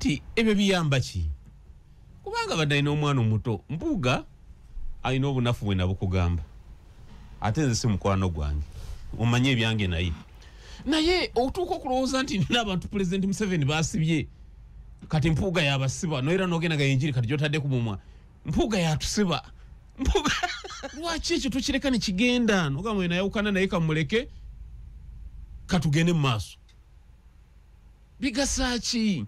kakati ebyo biyamba ki kubanga badalina omwana omuto Mpuuga alina obunafu bwe nabukugamba ate nze si mukwano gwange omanye ebyange naye otuuka okulowooza nti n'abantu President Museveni basibye kati Mpuuga yabasiba noera nogenda gayinjiri kati gyotadde ku mumwa Mpuuga yatusiba Mpuuga lwaki ekyo tukireka ne kigenda nogamba nayawukana naye kamuleke katugende mu maaso bigasa ki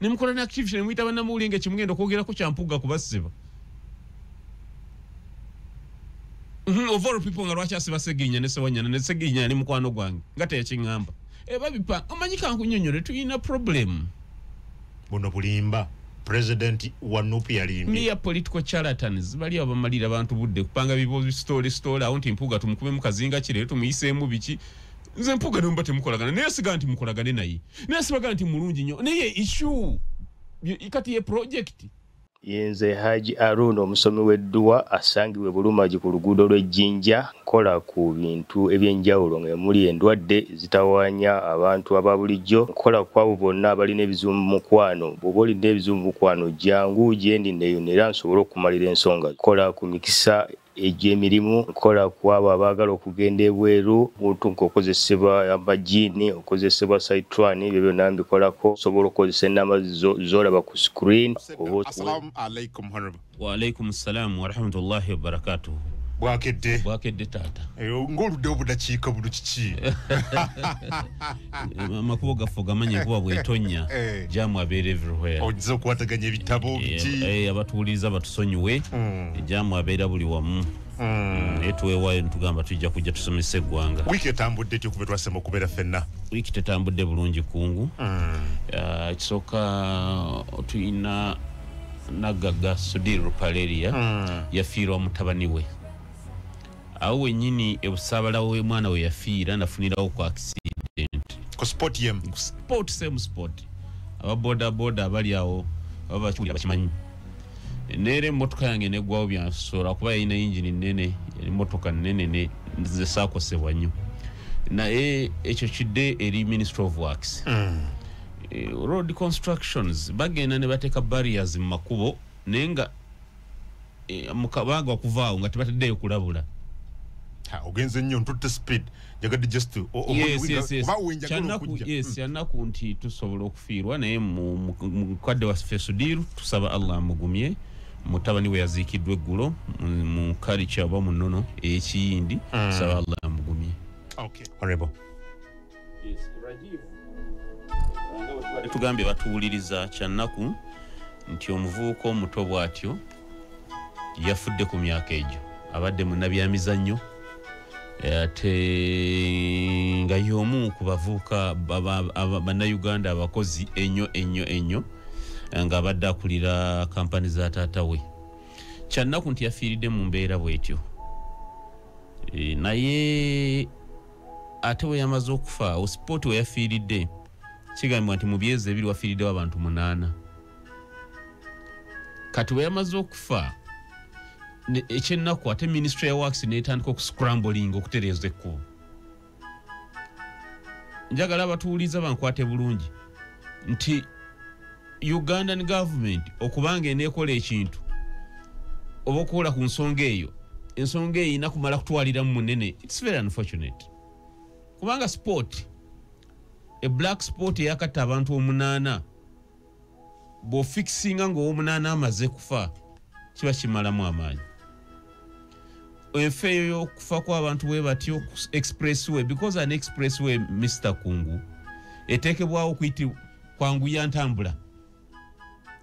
nemukola ne activity nemuyita bannamuwulinga ekimugenda okwogerako kya Mpuuga kubasiba of all people nga lwaki asiba Seginya ne Sewanyana ne Seginya ne mukwano gwange nga teyakingamba babipa omanyika nkunyonyole tuyina problem buno bulimba President wa Nupi yalimbi Mia political charlatans bali abamalira abantu budde kupanga bibo story awo nti Mpuuga tumukube mu kazinga kire tumuyisemu biki nze Mpuuga ne mbate mukolagana naye siga nti mukolagane naye sibaga nti mulungi nnyo naye issue ikati ye project Yenze Haji Arun omusomi w'edduwa asangibwe Bulumagi ku luguudo lw'Ejjinja kola ku bintu ebyenjawulo ng'emuli endwadde zitawaanya abantu ababulijjo kola kwabo bonna abalina ebizibu mu mukwano bw'oba olina ebizibu mu mukwano jangu gyendi neeyonera nsobole okumalira ensonga kola ku mikisa egy'emirimu kola kwabo abaagala okugenda ebweru buntu nk'okozesebwa amajiini okozesebwa saitran ebyo byonna mbikolako osobola okukozesa ennamba z'olaba ku screen. Assalamu alaikum honorable. Wa alaikum salam wa rahmatullahi wa barakatuh. Bwakedde taata ng'oludde obudakiika bulu kiki amakubo gaffe gamanye kuba bwetonya jamu abeera everywhere ogiza okukwataganya ebitabo biki abatuwuliriza batusonyiwe jamu abeera buli wamu naye tuweewaayo nitugamba tujja kujja tusomesa eggwanga wiiki etambudde etyo kuba twasema okubeera ffenna wiiki tetambudde bulungi kungu ekisooka tuyina Nagagga Sudir Rupaleria yafiirwa mutabani we awo wenyini ebusabalawo w'emwana we yafiira nafunirawo ku accident ku sport yem sport aba boda abali awo aba bakiwulira bakimanyi neera emmotoka yange neggwawo byansoora kuba yalina yingini nnene yali mmotoka nnene zesaakosebwa nnyo naye ekyo kidde eri Ministry of Works road constructions bagenda ne bateeka barriers mu makubo naye nga mukabanga okuvaawo nga tebataddeyo kulabula ogenze nnyo ntutte speed jagadde just yanaku nti tusobola okufiirwa naye mukadde waffe Sudiru tusaba Allah amugumye mutabani we yaziikiddwa eggulo mu kalicha oba mu nnono ekiyindi tusaba Allah amugumye. Okay honorable. Yes Rajiv tugambye batuwuliriza kyannaku nti omuvubuka omuto bw'atyo yafudde ku myaka egyo abadde munnabyamizannyo ate nga y'omu ku bavubuka bannayuganda abakozi ennyo nga abadde akulira kampani za taata we kyannaku nti yafiiridde mu mbeera bw'etyo naye ate we yamaze okufa osipooti we yafiiridde kigambibwa nti mu byezi ebiri wafiiriddewo abantu 8 kati we yamaze okufa ekyennaku ate Ministry ya Works netandika okuscrambling okutereeza ekkubo njagala abatuwuliza bankwate bulungi nti Ugandan government okubanga eneekola ekintu oba okukola ku nsonga eyo ensonga eyo inakumala kutwalira mu munene it's very unfortunate kubanga sport black sport yakatta abantu 8 bw'ofixinga ng'owomunana amaze kufa kiba kimalamu amaanyi enfeeyo y'okufa kw'abantu bwe batyo expressway because an expressway Mr. Kungu eteekebwawo kwanguya ntambula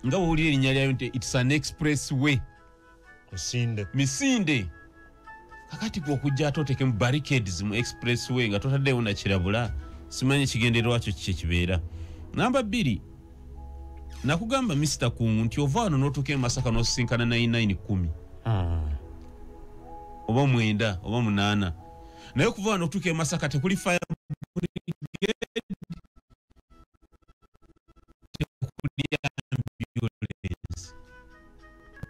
nga bw'owulira erinnya lyayo nti it's an expressway misinde kakati gw'okujja ate oteekemu barricades mu expressway nga totaddeyo na kirabula simanyi kigendererwa kyo kiki kibeera. Namba 2 nakugamba Mr. Kungu nti ova wano n'otuuka e Masaka n'osisinkana 9910 oba 9 oba 8 naye okuva wano n'otuuka e Masaka tekuli fire brigade tekuli ambulance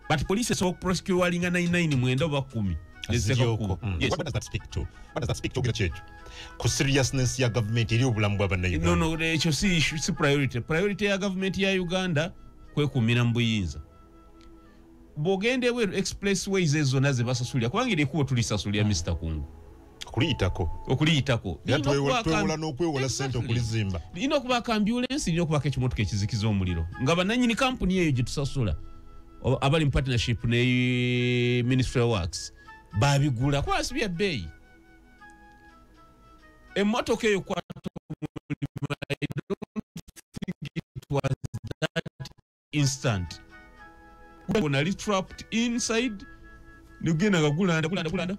but police esobola okuprosecutinga 99 oba 10 Yes. What does that speak to? What does that speak to Chechu? Ku seriousness ya government eri obulamu bwa bana Uganda. No, ekyo si priority. Priority ya government ya Uganda kwekumira mu buyinza. Bogende we expressways ezo naze basasulya kubanga ekuwo tulisasulya Mr. Kungu. Okuliyitako. Yatwewola n'okwewola ssente okulizimba. Lino kubaka ambulance, lino kubaka ekimotoka ekizikiza omuliro. Nga bannannyini kampuni eyo gye tusasula abali mu partnership ne Ministry of Works babigula kwa asibya bbeeyi. Emmotoka eyo kwata I don't think it was that instant. When I trapped inside, nugenda gulanda.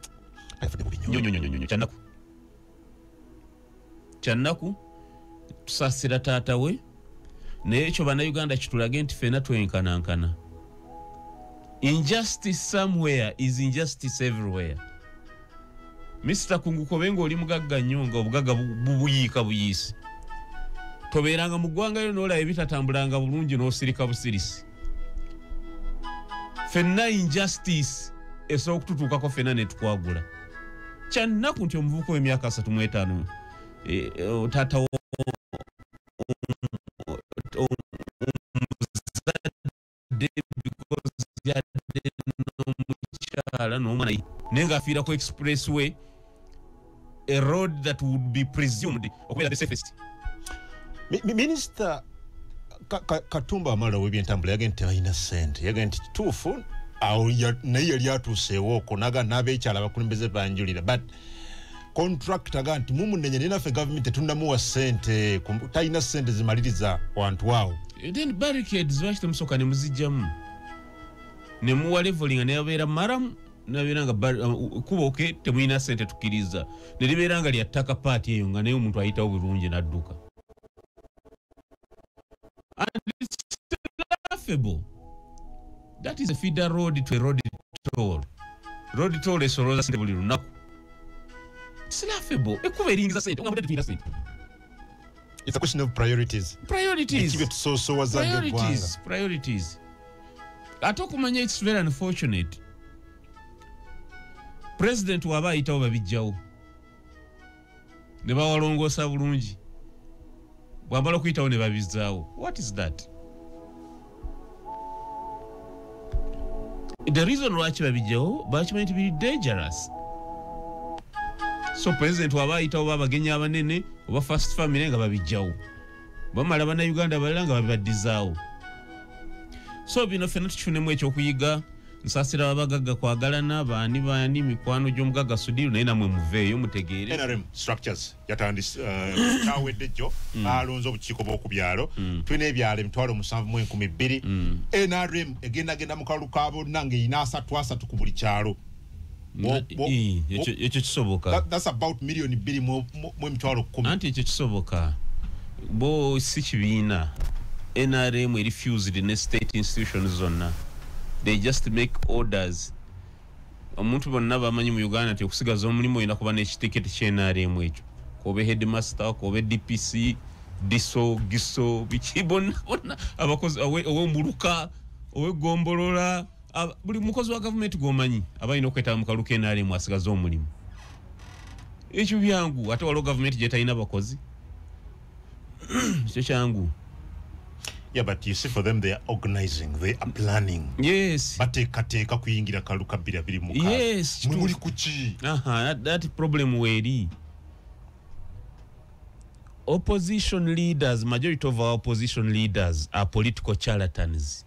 Chanaku tusasira taata we n'ekyo bannayuganda kitulage nti ffenna twenkanankana. Injustice somewhere is injustice everywhere. Mr. Kungu kobenga oli mugagga nnyo nga obugagga bubuyiika buyiisi. Tobeeranga mu ggwanga lyo n'olaba ebitatambulanga bulungi n'osirika busirisi. Ffenna injustice esobola okututuukako ffenna ne tukwagula. Kyannaku nti omuvubuka w'emyaka 35 taata because yadde n'omukyala n'omwana naye ng'afiirako expressway, a road that would be presumed okubeera the safest. Minister Katumba Wamala w'ebyentambula yagenda nti tebalina ssente, yagenda nti kituufu awo naye yali atuuseewo okwo n'abeekyala abakulembeze banjulira, but contractor aga nti mumunenye ne naffe government tetunnamuwa ssente, talina ssente zimaliriza wantu awo. Then barricades lwaki temusooka ne muzijjamu ne muwa leveling ne yabeera maramu nabeera nga kuboke temulina ssente tukkiriza ne libeera nga lya ttaka paati eyo nga naye omuntu ayitawo bulungi n'adduka. And it's laughable. That is a feeder road to a road toll. Road toll esoloza ssente buli lunaku. It's laughable. Ekuba eringiza ssente nga mudde sente. It's a question of priorities. Priorities. Ate okumanya it's very unfortunate. President waba ayitawo babijjawo ne bawalongoosa bulungi, bwambala okuyitawo ne babizzaawo. What is that? The reason lwaki babijjawo bakimanyi nti biri dangerous. So president waba ayitawo babagenyi abanene oba first family nga babijjawo, bamala bannayuganda balala nga babibaddizaawo. So bino ffenna tukifunemu ekyokuyiga. Nsasira abagagga kwagalana baani mikwano gy'omugagga Sudiru naye namwe muveeyo mutegeere. NRM structures yatandise kyawedde jjo alonze obukiiko bw'okubyalo tulina ebyalo 7,200. NRM egenda mu kalulu ka bonna ng'erina 3 ku buli kyalo. Ekyo kisoboka. That's about million 2,10,000. Anti ekyo kisoboka bo si kibiina. NRM refused ne state institutions zonna. They just make orders. Omuntu bonna bamanyi mu Uganda nti okusigaza omulimu oyina kuba n'ekitiketi ky'NRM ekyo. Kobe headmaster, kobe DPC, diso, giso, biki bonna abakozi ow'omuluka, ow'egombolola, buli mukozi wa government gwomanyi abalina okwetaba mu kalu k'NRM asigaza omulimu. Ekyo byangu ate waliwo government gye talina bakozi. Ekyo kyangu. Yeah, but you see, for them, they are organizing, they are planning. Yes. But kateka kuyingira kaluka biri muka. Yes. Muri kuchi. That problem weri. Opposition leaders, majority of our opposition leaders are political charlatans.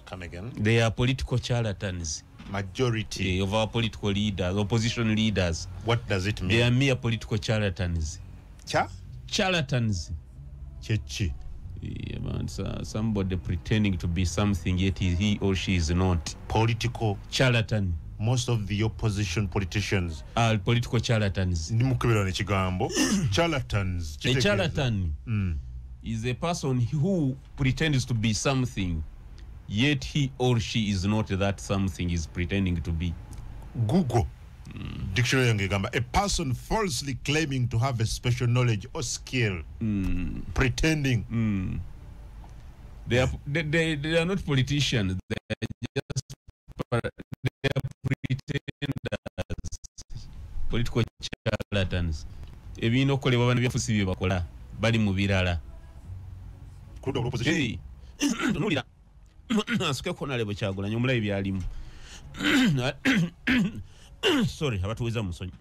Come again. They are political charlatans. Majority of our political leaders, opposition leaders. What does it mean? They are mere political charlatans. Charlatans. Chechi. Yeah, man, somebody pretending to be something yet he or she is not. Political charlatan. Most of the opposition politicians are political charlatans. Charlatans. A charlatan is a person who pretends to be something yet he or she is not that something is pretending to be. Google dictionary yangegamba a person falsely claiming to have a special knowledge or skill, pretending. They are not politicians. They are pretenders. political charlatans ebino okolebwa bana byafusi bye bakola bali mu birala kudo opposition nulira asuke kona lebo Kyagulanyi omulayi byalimu sorry abatuweza musonyi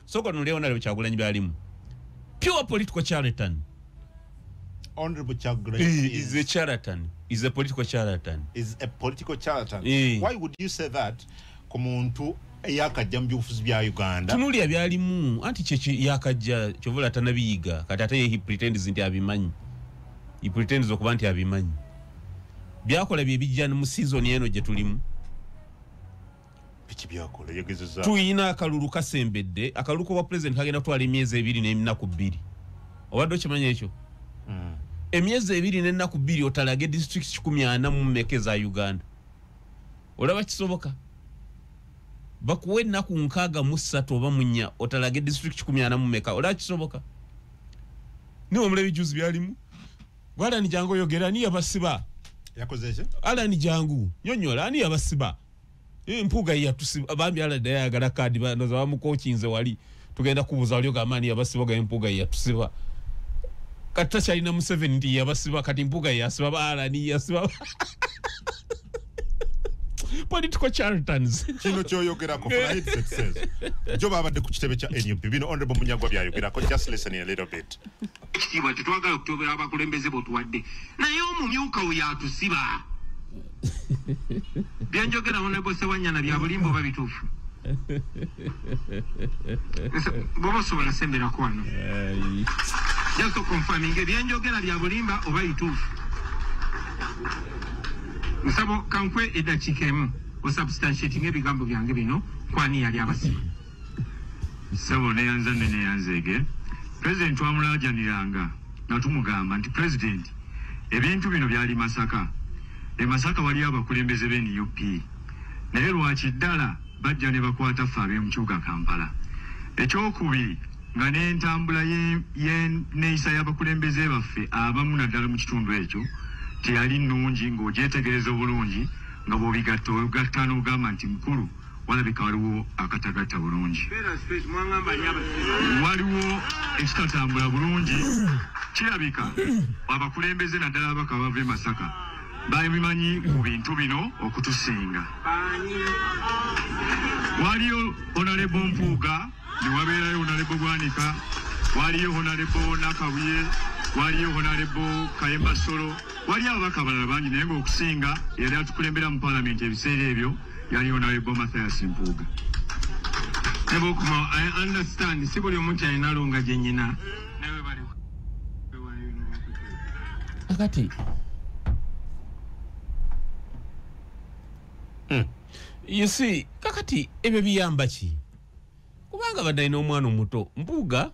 soko nulira lebo Kyagulanyi byalimu pure political charlatan. Honorable Kyagulanyi is a charlatan, is a political charlatan. Is a political charlatan. Why would you say that? Komuntu yakajja mbyufuzi bya Uganda. Tunuli abyalimu anti chechi yakajja chovola tanabiyiga kati ate he pretends nti abimanyi. He pretends okuba nti abimanyi. Byakola bye bijja mu season yeno gye tulimu. Biki byakola yegezeza. Tuyina akalulu kasembedde, akalulu ko wa president kagenda kutwala emyezi 2 n'ennaku 2. Obadde kimanya ekyo? Emyezi 2 n'ennaku 2 otalage district 14 mu mekeza Uganda. Olaba kisoboka? Bakuwe ennaku 63 oba 4 otalage district 14 mu meka. Olaba kisoboka? Ni omulabi juzi byalimu. Gwala ni jango yogera ni yabasiba. Yakozeje? Ala ni jangu. Nyonyola ani yabasiba. Mpuga yatusiba bambi ala daya agala kadi banoza bamukokinze wali tugenda kubuza wali ogamani yabasiba ga mpuga yatusiba. Kata China mu 70 yabasiba kati mpuga yasiba bala ni yasiba. Political charlatans. Kino kyoyogera ko for success. Joba abadde ku kitebe kya NUP bino honorable Munyagwa byayogera ko just listen a little bit. Kitibwa tetwagala okutobera abakulembeze botuwadde. Naye omumyuka oyo atusiba. Byanjogera honorable Sewanyana bya bulimbo babitufu. Bobo sobola sembera kwano. Just to confirming byanjogera bya bulimba oba itufu. Nsabo kankwe edakikemu o substantiating ebigambo byange bino kwani yali abasiba. Sabo ne yanza ne yanzege. President wa mulajaniranga natumugamba nti president ebintu bino byali Masaka. Masaka wali abakulembeze be NUP. Naye lwaki ddala bajja ne bakwata faabe mu kibuga Kampala. Ekyokubiri nga n'entambula y'enneeyisa y'abakulembeze baffe abamu naddala mu kitundu ekyo teyali nnungi ng'ogyetegereza obulungi nga bw'obigatta ogatta n'ogamba nti mukulu walabika waliwo akatagatta bulungi. Waliwo ekitatambula bulungi kirabika abakulembeze naddala abaka bava e Masaka babimanyi ku bintu bino okutusinga. Waliyo Honorable Mpuuga ne wabeerayo Honorable Bwanika, waliyo Honorable Nakabuye, waliyo Honorable Kayemba Solo, waliyo ababaka abalala bangi naye ng'okusinga yali atukulembera mu Parliament ebiseera ebyo yali Honorable Mathias Mpuuga. Nebokuma, I understand si buli omuntu alina lunga gye nnyina. Nawe bali akati you see kakati ebyo biyamba ki kubanga badde n'omwana omuto Mpuuga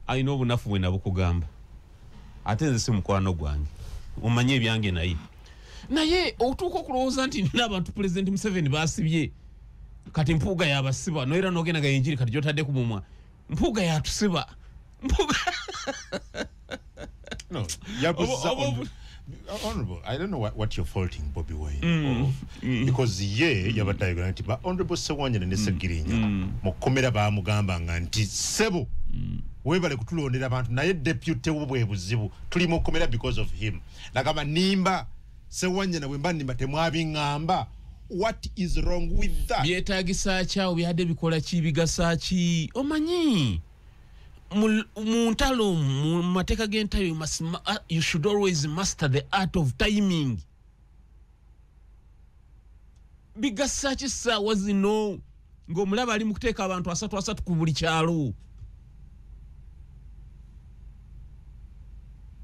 alina obunafu bwe nabukugamba ate nze si mukwano gwange omanye ebyange naye otuuka okulowooza nti n'abantu President Museveni basibye kati Mpuuga yabasiba noera n'ogenda ga enjiri kati gyotadde ku mumwa Mpuuga yatusiba Mpuuga no Honorable, I don't know what you're faulting Bobby Wine because yabadde ayogera nti ba Honorable Sewanyana ne Ssegirinya mukomera bamugamba nga nti sebo webale kutulondera abantu naye deputy bwe buzibu tuli mukomera because of him nagamba nimba Sewanyana bwe mba nimba temwabingamba. What is wrong with that? Byetaagisa kyawo byadde bikola ki bigasa ki omanyi mu ntalo mu mateeka g'entayo you should always master the art of timing. Bigasa ki ssaawa zino ng'omulaba ali mu kuteeka abantu 3 ku buli kyalo.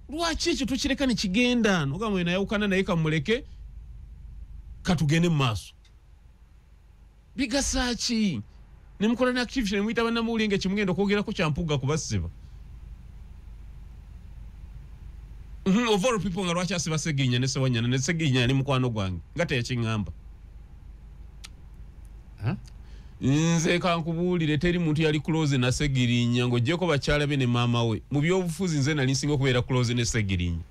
Lwaki ekyo tukireka ne kigenda nogamba we nayawukana naye kamuleke katugende mu maaso. Bigasa ki nemukola ne activity nemuyita bannamuwulinga ekimugenda okwogera ku kyampuga kubasiba. Of all people nga lwaki asiba Ssegirinya ne Sewanyana ne Ssegirinya ne mukwano gwange nga teyakiŋŋamba. Nze kankubuulire teri muntu yali close na Ssegirinya ng'oggyeko bakyala be ne maama we mu byobufuzi nze nali nsinga okubeera close ne Ssegirinya.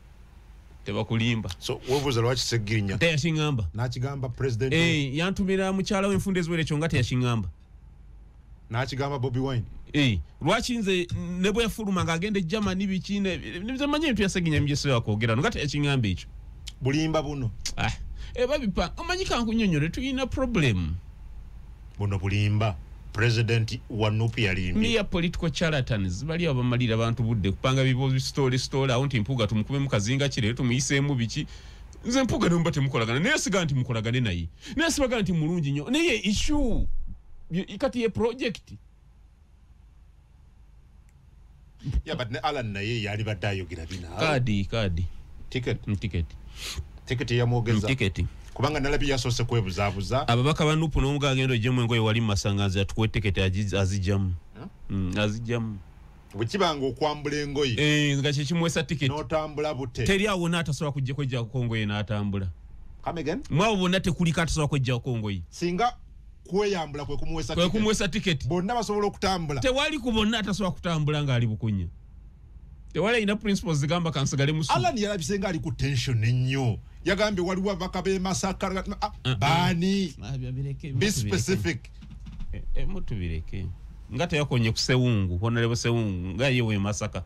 Tebakulimba. So wevuze lwaki Ssegirinya teyakiŋŋamba n'akigamba president yantumira mukyala we enfunda eziwere ekyo nga teyakiŋŋamba. n'akigamba Bobi Wine lwaki nze ne bwe yafuluma ng'agenda Germany bikine manye ebintu yaseginya mjeso yakwogera no ngate yakingamba ekyo bulimba buno babipa omanyi kankunyonyole tulina problem buno bulimba president wa NUP yalimbi niya political charlatans bali abamalira abantu budde kupanga bibozi story awo nti Mpuuga tumukube mukazinga kire tumuyiseemu biki nze Mpuuga nomba temukolagana naye siga nti mukolagane naye naye sibaga nti mulungi nnyo naye issue ikati ye project but ne Alan naye yali badde ayogera bina kadi ticket yamwogeza ticket kubanga nalabi yasose kwebuzaabuza ababaka ba NUP n'omuga agenda ojjemu engoye wali masangazi atukuwe ticket azijamu azijamu bwekibanga okwambula engoye nga kyekimwesa ticket n'otambula bute teri awo n'atasobola kujja kongoye n'atambula come again mwabo bonna tekuliko atasobola kujja kongoye singa kweyambula kwe kumwesa ticket bonna basobola okutambula tewali ku bonna atasobola kutambula ng'ali bukunya tewali ina principles zigamba kansigale musu Alan yalabise nga ali ku tension ennyo yagambye waliwo abaka b'e Masaka baani be specific mutubireke nga teyakonye ku Sewungu honorable Sewungu nga yewe Masaka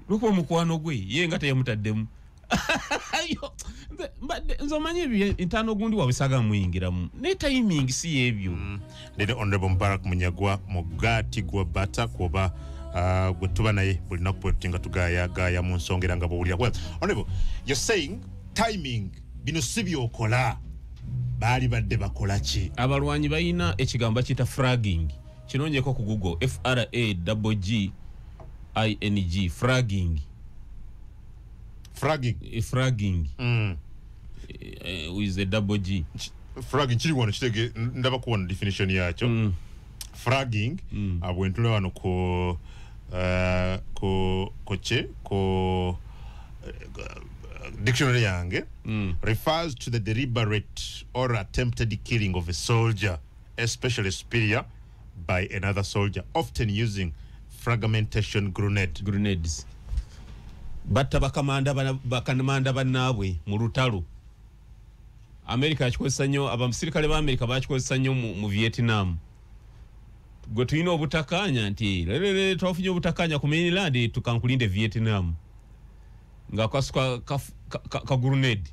luko mukwano gwe ye nga teyamutaddemu nzomanye ebyo intano gundi wabisaga muyingiramu ne timing si yebyo Lady Honorable Mubarak Munyagwa mugati gwa bata kuba gwe tuba naye buli nakupotinga tugaya mu nsongera nga bwulira well Honorable you're saying timing bino sibyo okola bali badde bakola ki abalwanyi bayina ekigamba kita fragging kinonjeko ku Google FRAGGING fragging with a double G fragging kiri wano kitege ndaba kuwa definition yakyo fragging abwentule wano ko dictionary yange refers to the deliberate or attempted killing of a soldier, especially superior, by another soldier, often using fragmentation grenades. Batta bakamanda banabwe mu lutalo. America akikozesa nnyo abasirikale ba America bakikozesa nnyo mu Vietnam. Gwe tulina obutakanya nti lelele twafunye obutakanya ku mainland tukankulinde Vietnam. Nga kwasuka ka grenade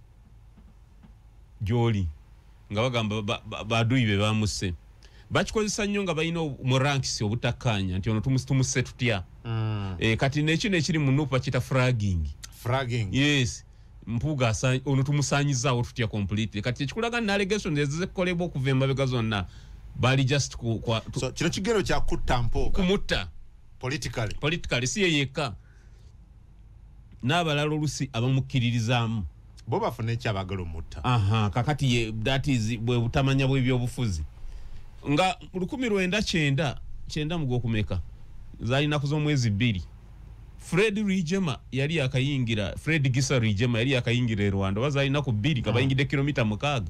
joli nga bagamba badui be bamuse bakikozesa nnyo nga balina mu ranks obutakanya nti ono tumusset tutya kati nekino ekiri mu NUP kita fragging yes Mpuuga ono tumusanyiza tutya completely kati ekikulaga na allegations ezikolebwa okuva emabega zonna bali just so kino kigero kya kutta Mpuuga kumutta politically si yeka n'abalala olusi abamukiririzaamu bo bafuna ekyabagala mutta kakati that is bwe butamanya bw'ebyobufuzi nga 1999 mu Gwokumeka zalina kuz'omwezi 2 Fred Gisa Rijema yali yakayingira Rwanda bazalina ku 2 kabayingide kilomita 6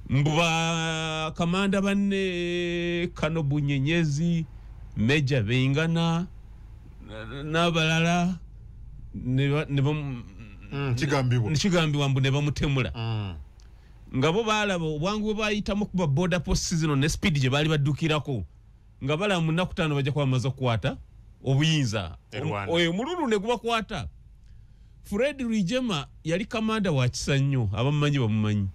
mbuba kamanda banne Kano Bunyenyezi Meja Bengana n'abalala Chigambibwa mbu ne bamutemula nga bo balaba obwangu bayitamu kuba border post zino ne speed je bali badukirako nga bala mu nnaku 5 bajja kwamaza kukwata obuyinza oyo mululu ne gubakwata Fred Rijema yali kamanda wa Kisanyo abamanyi bamumanyi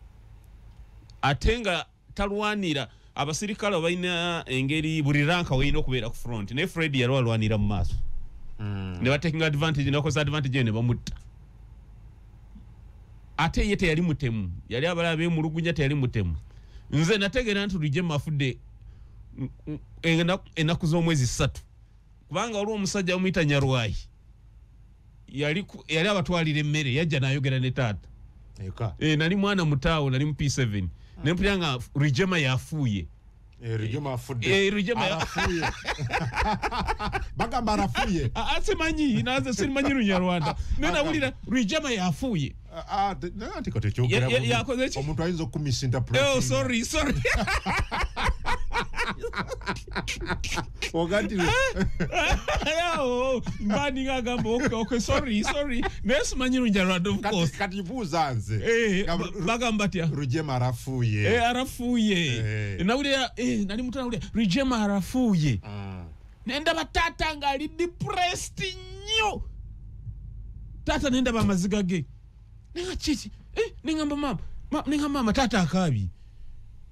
atenga talwanira abasirikale bayina engeri buli ranka wayina okubeera ku front ne Fred yalwanira mu maaso ne batekinga advantage ne bakosa advantage ne bamutta ate yete yali mutemu yali abalabe mu lugunya te yali mutemu nze nategera nti Rijema afudde enaku z'omwezi 3 kubanga olwo omusajja omuyita Nyarwayi yali abatwalira emmere yajja n'ayogera ne taata nali mwana mutaawo nali mu P7 ne mpulira nga Rijema yafuuye Rijema afudde arafuye bagamba arafuye asemanyi naze simanyi Runyarwanda nena wulira Rijema yafuye nanti kote kyogera omuntu ayinza okumisinterpret sorry Ogati. Oh, mbani ngagamba okay sorry. Nesu manyiru njarado of course. Kati buzanze. Bagamba tia. Rujema arafuye. Arafuye. Nawulira nali mutana nawulira Rujema arafuye. Nenda batata ngali depressed nnyo. Tata nenda bamaziga ge. Ninga chichi. Ninga mama tata akabi.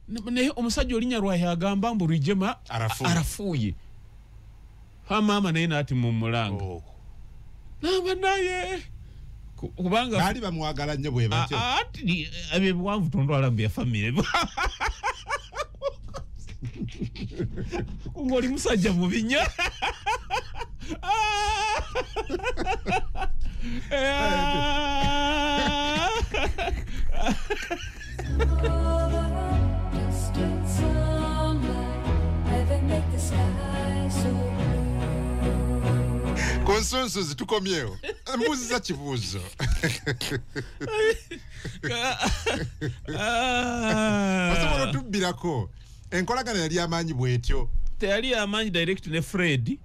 Ne omusajja olinya lwaye agamba mbu Rujema arafuye. Ha mama naye nati mu mulanga. Namba naye kubanga bali bamwagala nnyo bwe batyo. Ati abebwanvu tondwala mbya family. Ngoli musajja mu binya. Konsenso zitukomyeo. Mbuzi za chibuzo. Pasamono tubirako. Enkolagana yali amanyi bwetyo. Teyali amanyi direct ne Fred.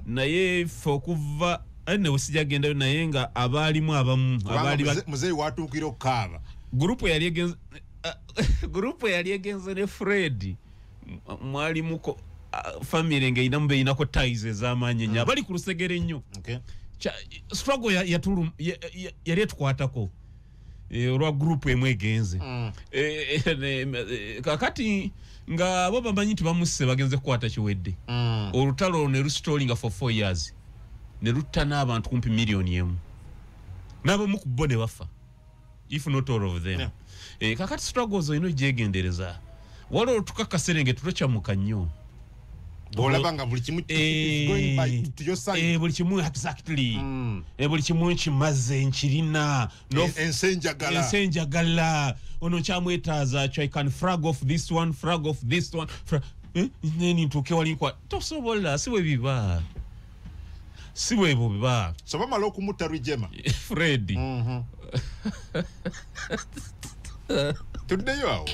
Naye fokuva ene usijagenda naye nga abalimu abamu abali muzeyi watukira okaba. Grupu yali egenze ne Fred. Mwalimu ko family nge inambe inako ties ez'amanyi nya bali ku lusegere nnyo. Okay. Struggle yali etukwatako. Olwa group emwe egenze. Kakati nga bo bamanyi nti bamusse bagenze kukwata kiwedde. Olutalo ne restoringa for 4 years. Ne lutta n'abantu kumpi million emu. Nabo mu kubbo ne bafa. If not all of them. Kakati struggles ino jegendereza. Walo tukakaserenge tulochamuka nnyo. Bolabanga buli kimu going by to your side. Buli kimu exactly. Buli kimu kimaze nkirina no ensenjagala ono chamwetaza I can frag off this one neni ntuke wali kwa tosobola siwe biba so bamala okumuta Rujema Freddy tuddeyo awo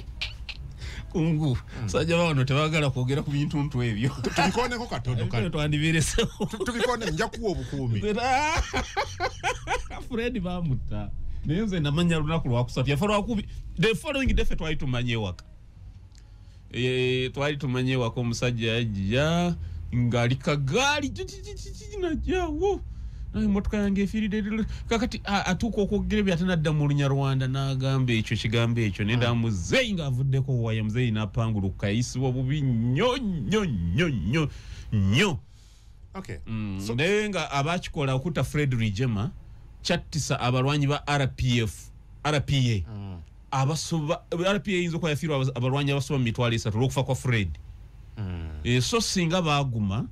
kungu sajja bano tebagala kwogera ku bintu ntu ebyo tubikoneko katono kale twandibirese tubikone nja kuwa obukumi Freddy bamuta nenze namanya lunaku lwakusatu yafa lwakubi the following day twali tumanye waka twali tumanye waka omusajja ajja ngali kagali najawo na motoka yange efiride kakati atuko okogere byatanadda mu Lunyarwanda nagambe ekyo kigambe ekyo nenda muzeyi nga avuddeko waya muzeyi napanguluka isibwa bubi nnyo okay so nenga abakikola okuta Fred Rujema chattisa abalwanyi ba RPA abasoba RPA inzo kwa yafiro abalwanyi abasoba mitwali 3 okufa kwa Fred so singa baguma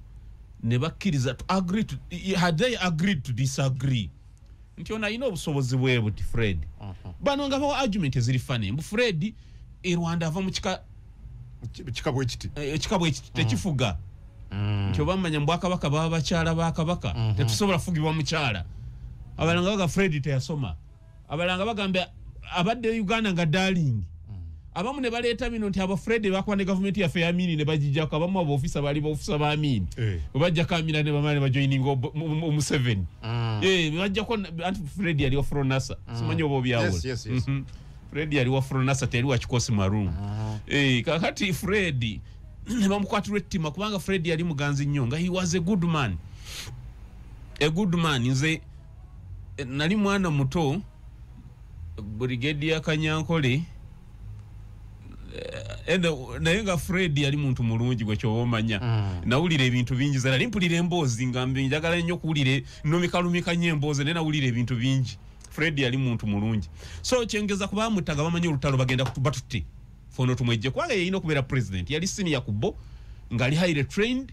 ne bakkiriza to agree to had they agreed to disagree ntiona ino obusobozi bwebu ti Fred bano nga bawo argument eziri fane mbu Fred Rwanda ava mu kikabwe ekiti tekifuga ntyo bamanya mbwakabaka baba bakyala bakabaka tetusobola fugibwa mukyala abalanga baga Fred teyasoma abalanga bagamba abadde Uganda nga darling abamu ne baleeta bino nti aba Fred bakwane government ya Amini ne bajijjako abamu abo officer bali ba officer ba Amini bajja Kamina ne bamale ba joining mu 7 bajja ko anti Fred yali wa Fronasa simanyi obo byawo yes Fred yali wa Fronasa teri wa kikosi maroon kakati Fred ne bamukwatirwa ettima kubanga Fred yali muganzi nnyo nga he was a good man nze nali mwana muto Brigadier Kanyankole naye nga Fred yali muntu mulungi gwe kyobomanya nawulira ebintu bingi zala limpulira emboozi ngambe njagala nnyo kuwulire nomikalumika nnyo emboozi naye nawulira ebintu bingi Fred yali muntu mulungi so kyengeza kuba mutaga bamanyi olutalo bagenda kutubatutte fono tumwejje kwaga yeyina okubeera president yali senior kubo ngali highly trained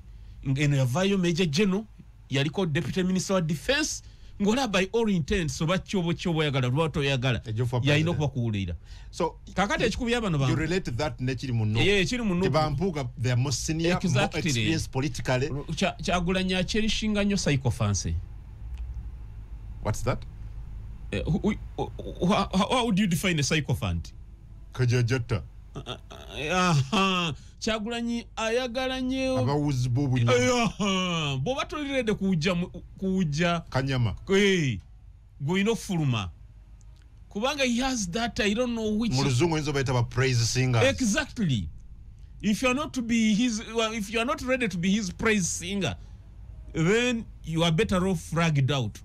ngeno yavayo major general yaliko deputy minister wa defense ngola by all intents so bachyobo yagala lwato yagala yayina okuba kuwulira so kakati ekikubi abano ba you relate that nekiri muno kiri muno tebampuga they are more senior more experienced politically Kyagulanyi acherishinga nnyo psychophancy. What's that? How would you define a psychophant? Kajajata Kyagulanyi ayagala nnyo abawuzi b'obulimi bw'oba tolirede kuwujja kanyama gw'olina okufuluma kubanga he has that I don't know which mu luzungu oyinza obayita ba praise singers. Exactly. If you are not ready to be his praise singer, then you are better off fragged out.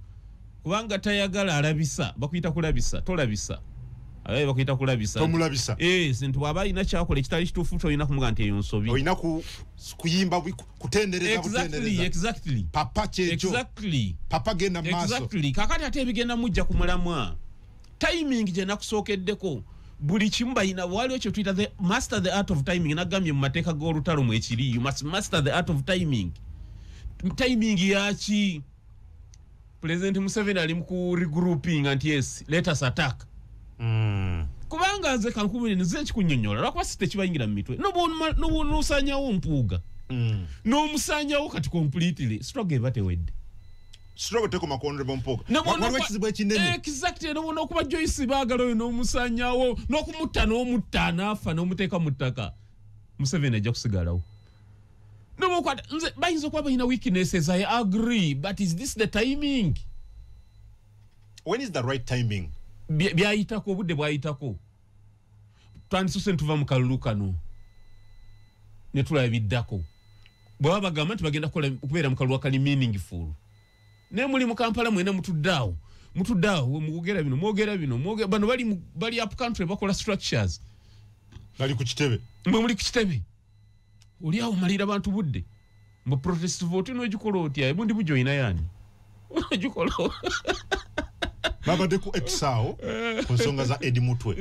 Kubanga tayagala alabisa bakuyita kulabisa tolabisa bakuyita kulabisa tomulabisa sintu bwaba ina kyakola ekitali kituufu tolina kumuga nti eyo nsobi olina kuyimba kutendereza exactly papa kyekyo exactly papa genda maaso exactly kakati ate ebigenda mujja ku mulamwa timing gye nakusookeddeko buli kimu bayina waliwo kye tuyita the master the art of timing nagambye mu mateeka g'olutalo mu ekiri you must master the art of timing yaki President Museveni ali mu regrouping anti yes let us attack kubanga nze kankubiri nze nkikunnyonnyola lwakuba si tekibayingira mu mitwe nobuusanyawo mpuuga n'omusanyawo kati completely struggle eba tewedde struggle teko makonde bompoka waliwo ekizibu ekinene exactly nobona okuba Joyce baagala oyo n'omusanyawo n'okumutta n'afa n'omuteeka mu ttaka Museveni ajja kusigalawo nze bayinza okuba balina weaknesses I agree but is this the timing? When is the right timing? Byayitako obudde bwayitako twandisuse ntuva mu kalulu kano ne tulaba biddako bwaba bagamba nti bagenda kubeera mu kalulu akali meaningful ne muli mu Kampala mwena mutuddaawo mwogera bino bano bali up country bakola structures bali ku kitebe mwe muli ku kitebe oli awo malira abantu budde mu protest vote n'ogikola otya ebundi bujoyina yani ogikola babadde ku exao ku nsonga za Eddie Mutwe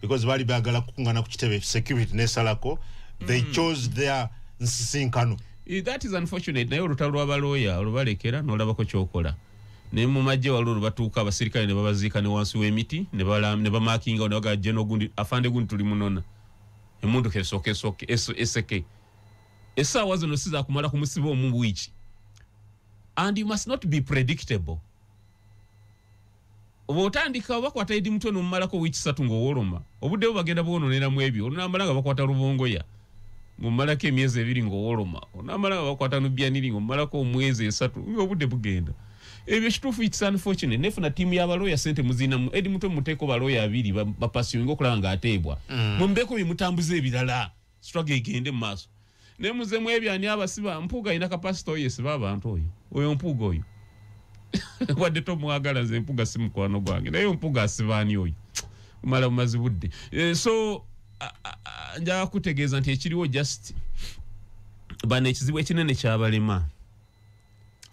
because bali bagala kukungana ku kitebe security nesalako they chose their nsisinkano. That is unfortunate. Naye olutalo lw'abalooya olubalekera n'olabako kyokola ne mu majje waliwo batuuka abasirikale ne babaziika ne wansi w'emiti ne bamaakinga ne bagaa jeno gundi afande gundi tuli munona emunduka esooke eseke essaawa zino si zaakumala kumusiba omu wiiki and you must not be predictable. Oba otandika bakwata Eddie Mutwe n'omumalako wiiki 3 ng'owoloma obudde bwo bagenda bwononeramu ebyo olunambala nga bakwata Rubongoya ng'omalako emyezi 2 ng'owoloma olunambala nga bakwata Nubyaniri ng'omalako omwezi 3 ng'obudde bugenda ebyo kituufu it's unfortunate nefuna tiimu y'abalooya sente muzinamu Eddie Mutwe muteeko balooya 2 bapasiyonga okulaba ng'ateebwa mumbeeko bimutambuza ebirala struggle egende mu maaso ne muzemu ebyo ani abasiba Mpuuga alina kapasite oyo esiba abantu oyo Mpuuga oyo wadde tomwagala nze Mpuuga si mukwano gwange naye Mpuuga asibaani oyo umala mumazi budde so nja kutegeeza nti ekiriwo just bano ekizibu ekinene kyabalema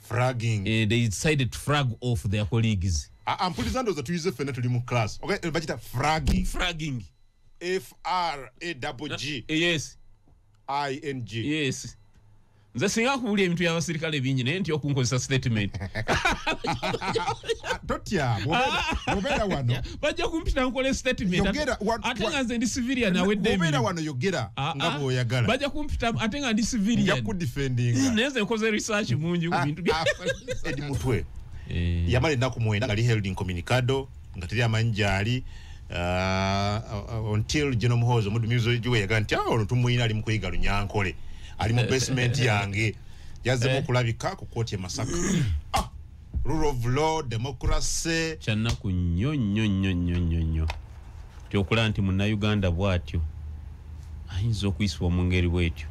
fragging they decided to frag off their colleagues. Ampulizando za tuize fena tuli mu class. Okay, bajita fragging. Fragging. F-R-A-G. Yes. I-N-G. Yes. Nze singa kuwulya ebintu by'abasirikale bingi naye nti okunkozesa statement. Totya, mubera wano. Bajja kumpita nkole statement. Ate nga nze ndi civilian awedde ebintu. Mubera wano yogera nga bw'oyagala. Bajja kumpita ate nga ndi civilian. Nja kudefendinga. Naye nze nkoze research mungi ku bintu bya. Eddie Mutwe. Yamala ennaku mwenda nga li held incommunicado nga teri amanyi gyali until General Muhoozi omuduumizi w'ekigo yagaa nti ono tumuyina ali mu kuyiga Lunyankole. Ali mu basement yange yazemu okulabika ku kooti e Masaka. Rule of law, democracy. Kyanaku nnyo tyokola nti munnayuganda bw'atyo ayinza okuyisibwa mu ngeri bw'etyo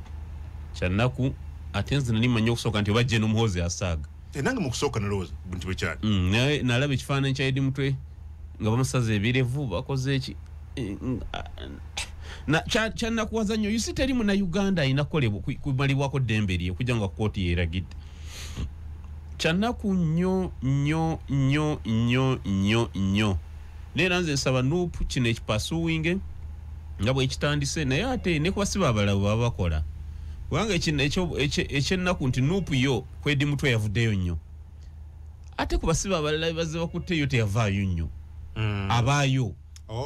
kyanaku ate nze nali manyi okusooka nti oba General Muhoozi asaaga nange mu kusooka nalowooza bunti bwe kyali nalaba ekifaananyi kya Eddie Mutwe nga bamusaza ebirevu bakoze eki kyanakuwaza nnyo yusi teri munnayuganda alina kumalibwako ddembe lye okujja nga kooti yeeragidde kyanaku nnyo neera nze nsaba nuupu kino ekipasuwinge nga bwekitandise naye ate ne kubasiba abalabu baba bakola kubanga ekyennaku nti nuupu yo ku Eddie Mutwe yavuddeyo nnyo ate kubasiba abalala baze bakutteyo teyavaayo nnyo abaayo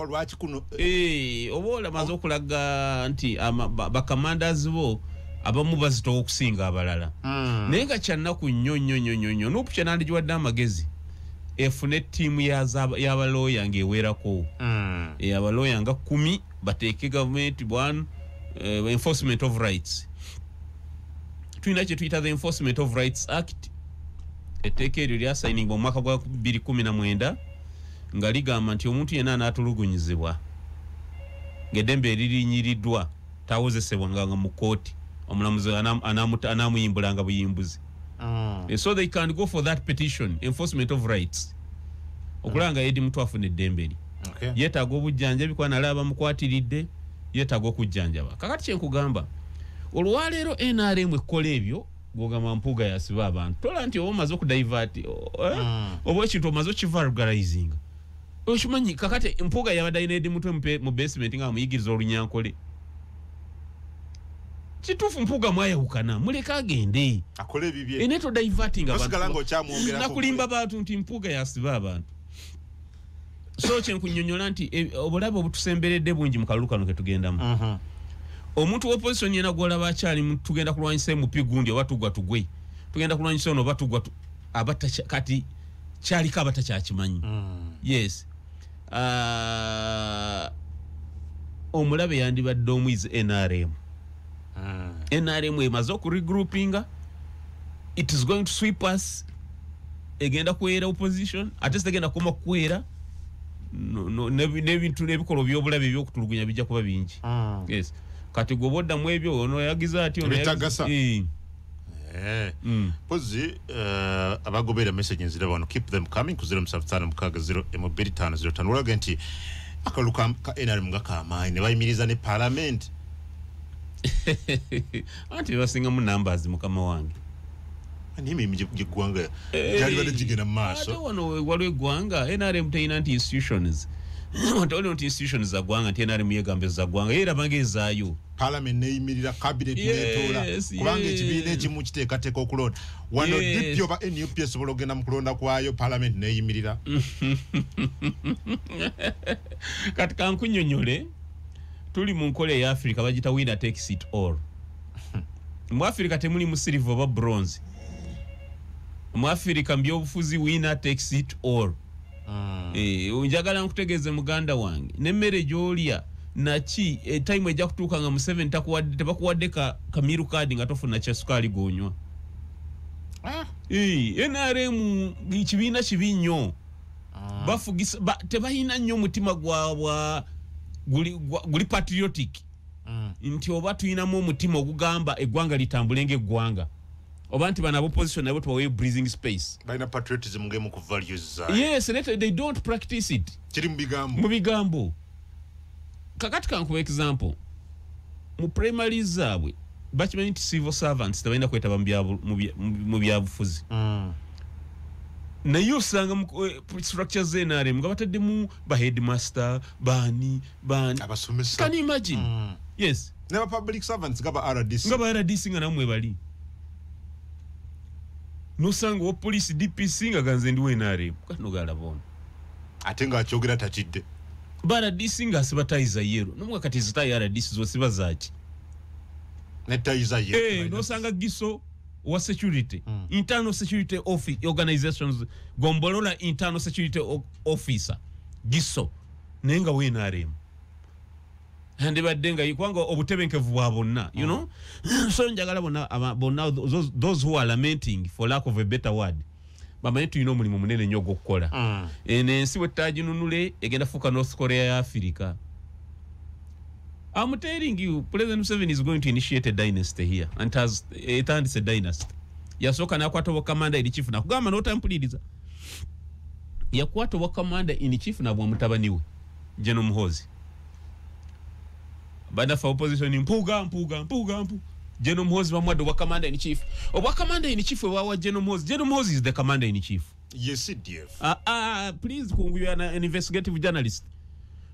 lwaki kuno oba olamaze okulaga nti bakamandazi bo abamu bazitowa okusinga abalala naye nga kyanaku nnyo nuupu kyenandigiwadde amagezi efune team yaba lawyer ngewerako aba lawyer nga 10 bateke government bwan enforcement of rights tuina kye tuyita the Enforcement of Rights Act etteke eryo lya signing mu mwaka gwa 2019 nga ligamba nti omuntu yenna anaatulugunyizibwa ng'eddembe eririnyiriddwa tawozesebwa nga mu kooti omulamuzi anaamuyimbulanga buyimbuzi. So they can go for that petition, enforcement of rights. Okulanga Edi mtu afune eddembe eri. Yeetaaga obujjanjabi kwa nalaba bamukwatiridde, yeetaaga okujjanjaba. Kakati kye nkugamba olwaleero NRM ekkola ebyo gogamba Mpuuga yasiba abantu tola nti omaze okudivert oba ekintu omaze okivulgarizing okimanyi kakati Mpuuga yabadde alina Edi mutwe mu basement nga amuyigiriza olunyankole kituufu Mpuuga mwayawukana muleka agende akole ebibye eneto diverting abantu nakulimba abantu nti Mpuuga yasiba abantu so kye nkunyonyola nti obulabe obutusemberedde bungi mu kalulu kano ke tugendamu omuntu opposition yena gwolaba akyali tugenda kulwanyisa MP gundi oba tugwe tugenda kulwanyisa ono oba tugwa abata kati kyaliko abatakyakimanyi yes omulabe yandibadde omwizi NRM NRM emaze okuregroupinga it is going to sweep us egenda kwera opposition ate segenda koma kwera n'ebintu n'ebikolo by'obulabe by'okutulugunya bijja kuba bingi yes kati gobodda mu ebyo ono yagiza ati ono yagisa pozi abagobera message nzira bano keep them coming ku 0756 M2505 ulaga nti akaluka ka NRM ngakamayi ne bayimiriza ne parliament anti basinga mu numbers mukama wange anime mjigwanga jali bade jigena maso ate wano walwe gwanga NRM tayina anti institutions Ontoli nti institutions za gwanga nti NRM yegambe za gwanga era bangezayo parliament neyimirira cabinet netola kubanga ekibiina ekimu kiteekateeka okulonda wano dipyo ba NUPS bologenda mu kulonda kwayo parliament neyimirira kati kankunyonyole tuli mu nkole ya Africa bagita winner takes it all mu Africa temuli mu silver oba bronze mu Africa mbyobufuzi winner takes it all njagala nkutegeeze muganda wange nemmere gyolya naki time ejja kutuuka nga mu 7 tebakuwadde kamiru card nga tofuna kyasukaali gonywa NRM kibiina kibi nnyo bafugisa tebalina nnyo mutima gwabwa guli patriotic nti oba tuyinamu omutima ogugamba eggwanga litambule ng'eggwanga oba nti bana opposition nabo tubawe breathing space baina patriotism ngemu ku values zayo yes they don't practice it kiri mu bigambo kakati kankuwa example mu primary zaabwe bakimanyi nti civil servants tebalina kwetaba mu byabufuzi naye osanga structure z'NRM nga bataddemu ba headmaster bani abasomesa can you imagine yes never public servants ngaba RDC nga namwe bali nosanga wa police DPC nga ganze ndi NRM kano galabona ate nga akyogera takidde bara DC nga asibatayiza yero nomwe kati zitayi RDC zo siba zaki netayiza yero nosanga giso wa security internal security office organizations gombolola internal security officer giso nenga we NRM hande badenga yikwanga obutebenkevu bwa bonna you know so njagala bonna those who are lamenting for lack of a better word bamanyi tulina omulimu munene nnyo ogw'okukola ensi bwe tutaginunule egenda fuuka North Korea ya Africa. I'm telling you, President Museveni is going to initiate a dynasty here and it's a dynasty. Yasooka n'akwata obwa commander in chief nakugamba n'otampuliriza yakwata obwa commander in chief nabwa mutabani we General Muhoozi bada for opposition mpuga General Muhoozi bamwadde obwa commander in chief obwa commander in chief wa General Muhoozi is the commander in chief. Yes CDF please you are an investigative journalist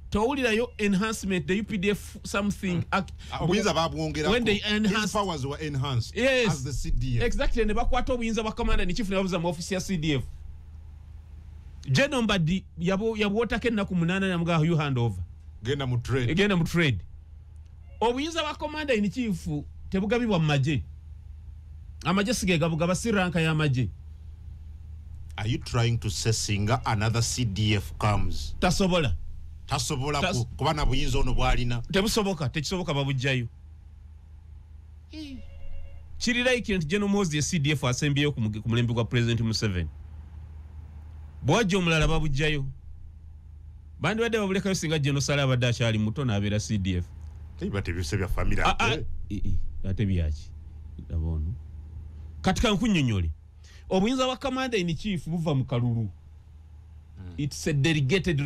towulirayo enhancement the UPDF something obuyinza babwongera when they enhance his powers were enhanced yes, as the CDF exactly ne bakwata obuyinza bwa commander in chief nabuza mu office ya CDF General Mbadi yabwotako ennaku 8 namugaho you hand over genda mu trade obuyinza bwa commander in chief tebugabibwa mu maje amaje sige gabuga basiranka ya maje Are you trying to say singa another CDF comes? Tasobola kubana buyinza ono bwalina. Tekisoboka babujjayo. Kiri like nti General Moses CDF asembyeyo ku mulembe gwa President Museveni. Bwajja omulala babujjayo. Bandi badde babulekayo singa General Sala abadde akyali muto n'abeera CDF. Tebate byose bya family ate. Ate byaki. Ndabono. Katika nkunnyonnyole. Obuyinza bwa Commander in Chief buva mu kalulu. It's a delegated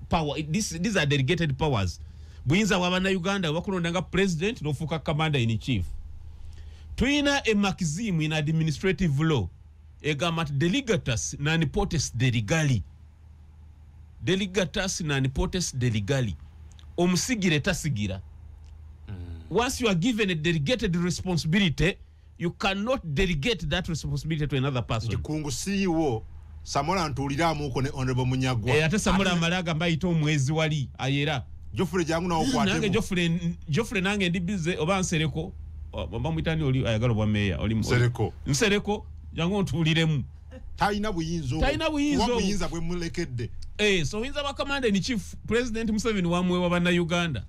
power. These are delegated powers. Buyinza bwa bana Uganda bakulonda nga president n'ofuuka Commander in Chief. Tuina a maxim in administrative law. Egamat delegatus non potest delegali. Delegatus non potest delegali. Omusigire tasigira. Once you are given a delegated responsibility, you cannot delegate that responsibility to another person. Jikungu CEO Samola ntuliramu ko ne honorable Munyagwa. Ate Samola Malaga mbayito omwezi wali ayera. Geoffrey jangu na okwate. Nange Geoffrey nange ndi bize oba nsereko. Bamba mwitani oli ayagala bwa meya oli Nsereko jangu ntuliremu. Taina buyinzo. Buyinza bwe mulekedde. So winza ba Commander in Chief President Museveni wamwe wabana Uganda.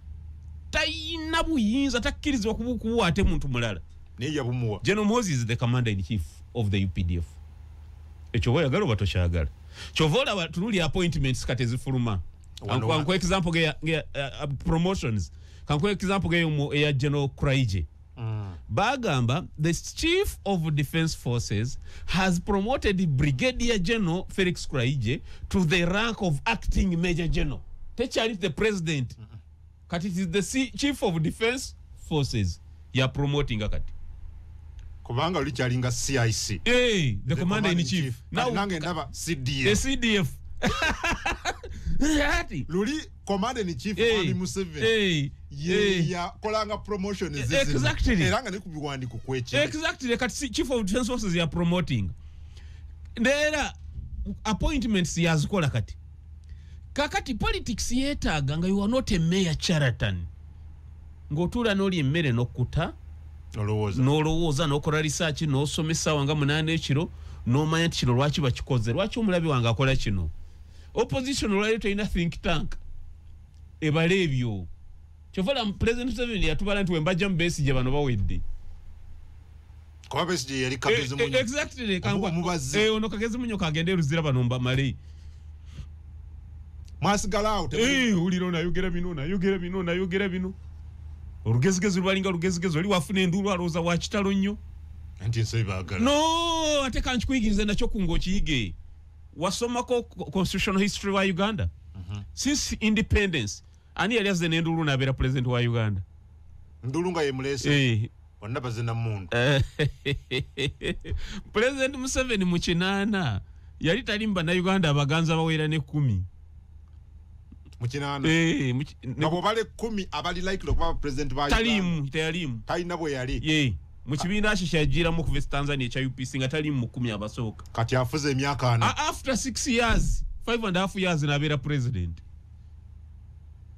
Taina buyinza takkirizwa kubukuwa ate muntu mulala. Neya bumuwa. General Moses is the Commander in Chief of the UPDF. Echo yagalo batoshagala. Chovola tunuli appointments katezifuluma. Kwa example ge promotions. Kwa example ge ya General Kraije. Bagamba, the Chief of Defense Forces has promoted the Brigadier General Felix Kraije to the rank of acting Major General. Technically the president. Kati it is the Chief of Defense Forces. Ya promoting akati. Kubanga ulichalinga CIC. The Commander in Chief. Now nange ndaba CDF. The CDF. Luli Commander in Chief Mwami Museveni. Ya kolanga promotion is this. Exactly. Eranga ne kubiwandi kukwechi. Exactly. Kati Chief of Defense Forces ya promoting. Ndera appointments yazikola kati. Kakati politics yetaga nga you are not a mayor charlatan. Ngotula noli emmere nokuta. Nolowooza nokola research nosomesa wanga munane ekiro nomanya nti kino lwaki bakikoze lwaki omulabi wanga akola kino opposition lwali teyina think tank ebale ebyo kyovala President Museveni yatubala nti wembajja mu Besigye bano bawedde kwa Besigye yali Kagezi Munyo exactly ono Kagezi Munyo kagende Luzira bano mbamale mwasigala out uliro nayogera bino Olugezigezi lwalinga lugezigezi oli wafuna endulu aloza wa kitalo nnyo anti nsebagala no ate kanchikuyigiriza nakyo kungo kiyige wasomako constitutional history wa Uganda since independence ani yali azze n'endulu n'abeera president wa Uganda ndulu nga yemulese wonna bazena mundu President Museveni mu 8 yali talimba na Uganda abaganza bawera ne 10 Mukinana nabo bale 10 abali likely okuba president ba talimu talina bwe yali mu kibiina kishajira mu kuva Tanzania cha UPC nga talimu 10 abasooka kati afuze emyaka 4 after 6 years 5.5 years nabeera president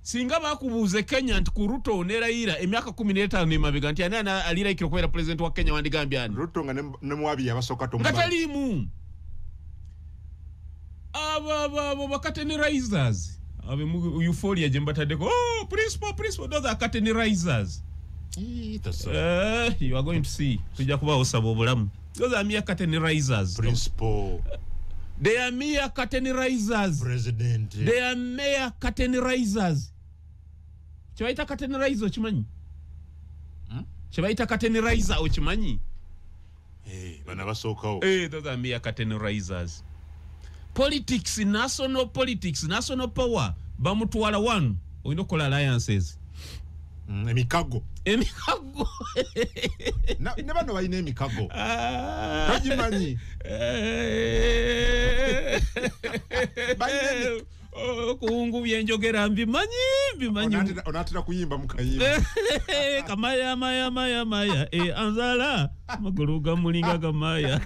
singa bakubuuze Kenya nti ku Ruto ne Raila emyaka 15 nemabega nti ani ali likely okubeera president wa Kenya wandigambye ani Ruto nga ne mwabi yabasooka nga talimu abo bakateni risers Abe euphoria jembatadeko principal those are curtain risers you are going to see tujja kuba osaba obulamu those are mere curtain risers principal they are mere curtain risers president they are mere curtain risers chibaita curtain riser okimanyi chibaita curtain riser okimanyi bana basookawo those are mere curtain risers politics national power bamutwala one oyino kola alliances emikago ne bano bayina emikago bajimanyi kungu byenjogera mbimanyi onatira kuyimba mukayimba kamaya maya anzala Amagulu gamulinga gamaya.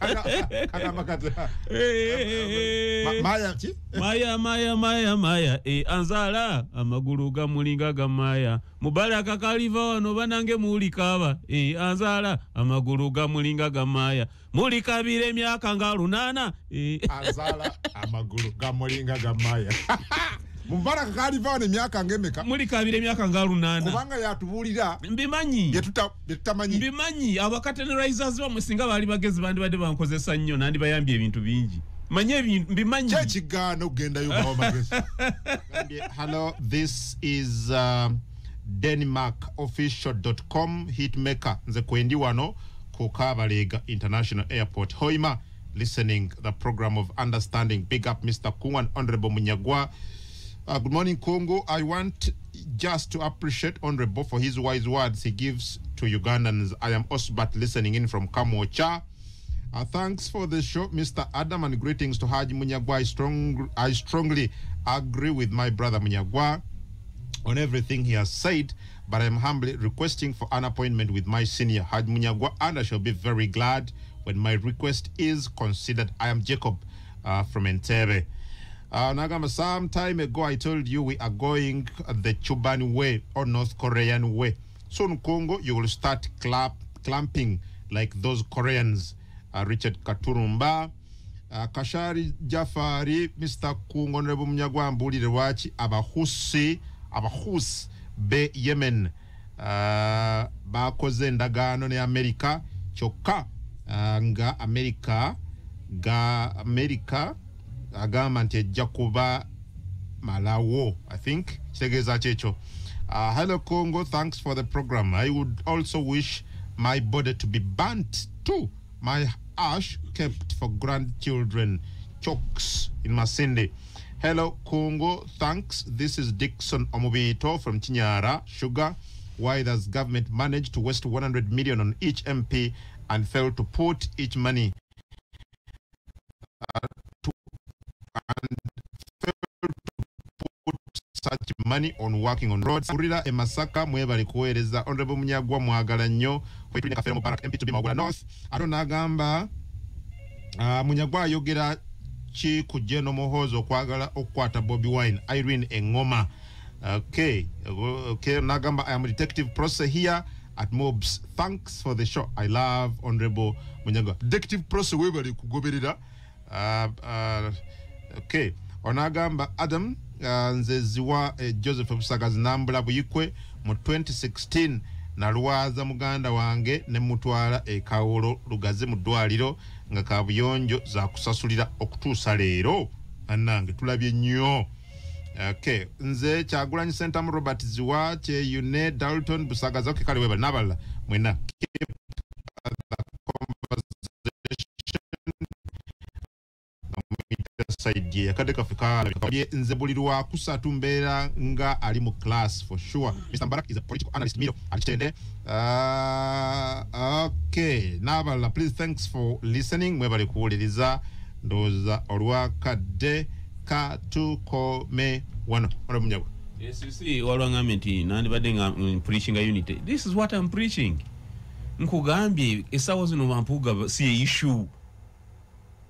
Maya ki? Maya. Anzala amagulu gamulinga gamaya. Mubalaka kaliva wano banange mulikaba. Anzala amagulu gamulinga gamaya. Mulikabire myaka nga 8. Anzala amagulu gamulinga gamaya. Mubaraka kaliva wano myaka ngemeka. Mulikabire myaka nga 8. Kubanga yatubulira mbimanyi. Yetutamanyi. Mbimanyi abacategorizers bamwe singa bali bagezi bandi bade bankozesa nnyo nandi bayambye ebintu bingi. Manye mbimanyi. Chechigano genda yubawo magezi. Hello, this is denmarkofficial.com hitmaker nze kwendi wano ku Kabalega International Airport. Hoima listening the program of understanding. Big up Mr. Kuwan, Honorable Munyagwa. Good morning, Congo. I want just to appreciate Honorable for his wise words he gives to Ugandans. I am Osbat listening in from Kamocha. Thanks for the show, Mr. Adam, and greetings to Haji Munyagwa. I strongly agree with my brother Munyagwa on everything he has said, but I am humbly requesting for an appointment with my senior Haji Munyagwa, and I shall be very glad when my request is considered. I am Jacob from Entebbe. Nagama, some time ago I told you we are going the Cuban way or North Korean way. So in Congo, you will start clamping like those Koreans. Richard Katurumba, Kashari Jafari, Mr. Kungo, Honorable Munyagwa mbulire wachi abahus be Yemen bakoze endagaano ne America kyokka nga America agamba nti ejja kuba malawo. I think kitegeeza kyekyo. Hello Congo, thanks for the program. I would also wish my body to be burnt too. My ash kept for grandchildren. Chokes in Masinde. Hello Congo, thanks. This is Dixon Omubito from Chinyara. Sugar, why does government manage to waste 100 million on each MP and fail to put each money such money on working on roads? Urira Emasaka mwebali kuwereza. Honorable Munyagwa mwagala nnyo kwetulina kafere Mubarak MP to be Magula North. Adonagamba Munyagwa ayogera ki ku Jeno Muhozo kwagala okwata Bobby Wine. Irene Engoma. Okay, Nagamba, I am a detective process here at Mobs. Thanks for the show. I love Honorable Munyagwa. Detective process webali kugoberera. Okay, Onagamba Adam nze ziwa Joseph Busagazi nambula buyikwe mu 2016 nalwaza muganda wange ne mutwala ekawolo lugaze mu ddwaliro nga kabuyonjo za kusasulira okutuusa leero. Annange tulabye nnyo. Okay, nze Kyagulanyi Center Robert ziwa Kyeyune Dalton Busagazi. Okay, kale webali nabala mwena. Saidi yakade kafika nze bulirwa kusatu mbeera nga ali mu class for sure. Mr. Mbarak is a political analyst miro alitende. Okay, nabala, please, thanks for listening. Mwebali kuwuliriza ndoza olwakadde katukome wano. Munyagwa. Yes, you see, walwangamye nti nandi badde nga preaching a unity. This is what I'm preaching. Nkugambye esawo zino bampuga si issue.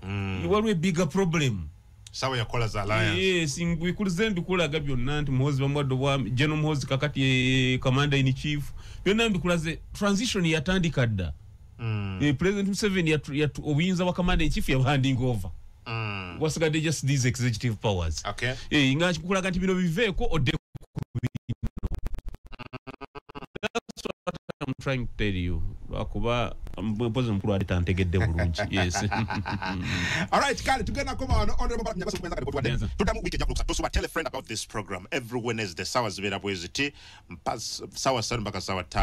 Waliwo a bigger problem. Sawa yakola za alliance. Yes, ngwikulize mbikulaga byonna nti Muhozi bamwaddo bwa General Muhozi kakati commander in chief. Byonna mbikulaze transition yatandika dda. President Museveni obuyinza bwa commander in chief yahanding over. Wasigadde just these executive powers. Okay. Nga kikulaga nti bino biveeko odde ku bino. That's what I'm trying to tell you. Akuba mpozi mkulu alita antegedde bulungi. Yes. All right, Kale, tugenda koma on Honorable Munyagwa sokumenza kale potwade. Tutamu wiki ya kuluksa. Tosuba, tell a friend about this program. Every Wednesday, sawa zibera bweziti. Sawa sanu mpaka sawa 5.